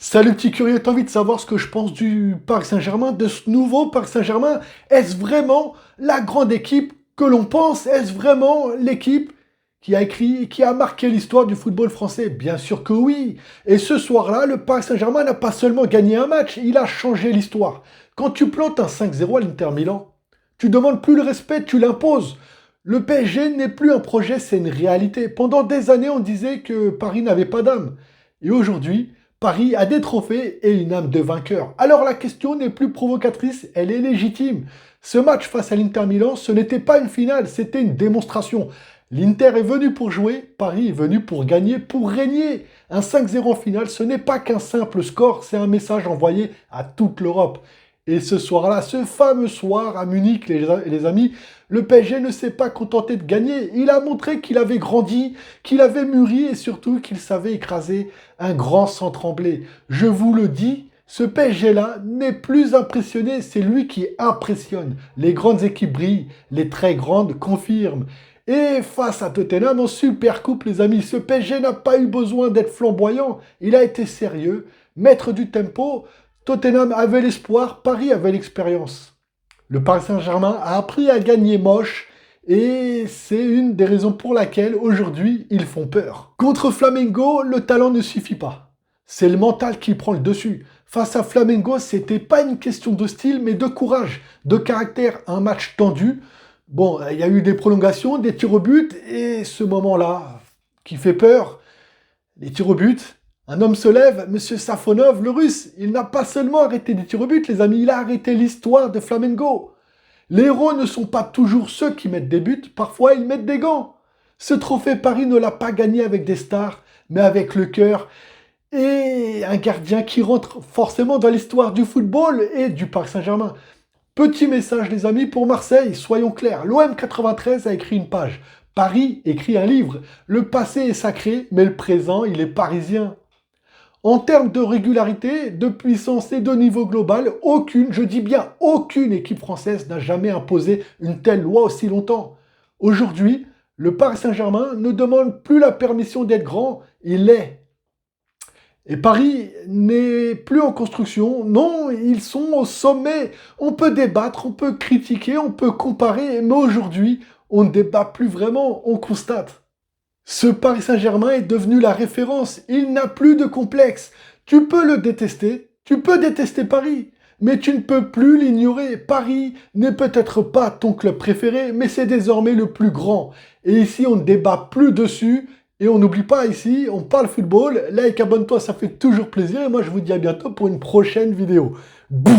Salut petit curieux, t'as envie de savoir ce que je pense du Paris Saint-Germain, de ce nouveau Paris Saint-Germain? Est-ce vraiment la grande équipe que l'on pense? Est-ce vraiment l'équipe qui a écrit, qui a marqué l'histoire du football français? Bien sûr que oui. Et ce soir-là, le Paris Saint-Germain n'a pas seulement gagné un match, il a changé l'histoire. Quand tu plantes un 5-0 à l'Inter Milan, tu demandes plus le respect, tu l'imposes. Le PSG n'est plus un projet, c'est une réalité. Pendant des années, on disait que Paris n'avait pas d'âme. Et aujourd'hui, Paris a des trophées et une âme de vainqueur. Alors la question n'est plus provocatrice, elle est légitime. Ce match face à l'Inter Milan, ce n'était pas une finale, c'était une démonstration. L'Inter est venu pour jouer, Paris est venu pour gagner, pour régner. Un 5-0 en finale, ce n'est pas qu'un simple score, c'est un message envoyé à toute l'Europe. Et ce soir-là, ce fameux soir à Munich, les amis, le PSG ne s'est pas contenté de gagner. Il a montré qu'il avait grandi, qu'il avait mûri et surtout qu'il savait écraser un grand sans trembler. Je vous le dis, ce PSG-là n'est plus impressionné, c'est lui qui impressionne. Les grandes équipes brillent, les très grandes confirment. Et face à Tottenham en Super Coupe, les amis, ce PSG n'a pas eu besoin d'être flamboyant. Il a été sérieux, maître du tempo. Tottenham avait l'espoir, Paris avait l'expérience. Le Paris Saint-Germain a appris à gagner moche et c'est une des raisons pour laquelle aujourd'hui ils font peur. Contre Flamengo, le talent ne suffit pas. C'est le mental qui prend le dessus. Face à Flamengo, c'était pas une question de style mais de courage, de caractère, un match tendu. Bon, il y a eu des prolongations, des tirs au but et ce moment-là qui fait peur, les tirs au but. Un homme se lève, Monsieur Safonov, le russe, il n'a pas seulement arrêté des tirs au but, les amis, il a arrêté l'histoire de Flamengo. Les héros ne sont pas toujours ceux qui mettent des buts, parfois ils mettent des gants. Ce trophée Paris ne l'a pas gagné avec des stars, mais avec le cœur et un gardien qui rentre forcément dans l'histoire du football et du Paris Saint-Germain. Petit message les amis pour Marseille, soyons clairs, l'OM 93 a écrit une page. Paris écrit un livre. Le passé est sacré, mais le présent, il est parisien. En termes de régularité, de puissance et de niveau global, aucune, je dis bien aucune équipe française n'a jamais imposé une telle loi aussi longtemps. Aujourd'hui, le Paris Saint-Germain ne demande plus la permission d'être grand, il l'est. Et Paris n'est plus en construction, non, ils sont au sommet. On peut débattre, on peut critiquer, on peut comparer, mais aujourd'hui, on ne débat plus vraiment, on constate. Ce Paris Saint-Germain est devenu la référence. Il n'a plus de complexe. Tu peux le détester, tu peux détester Paris, mais tu ne peux plus l'ignorer. Paris n'est peut-être pas ton club préféré, mais c'est désormais le plus grand. Et ici, on ne débat plus dessus. Et on n'oublie pas ici, on parle football. Like, abonne-toi, ça fait toujours plaisir. Et moi, je vous dis à bientôt pour une prochaine vidéo. Bouh.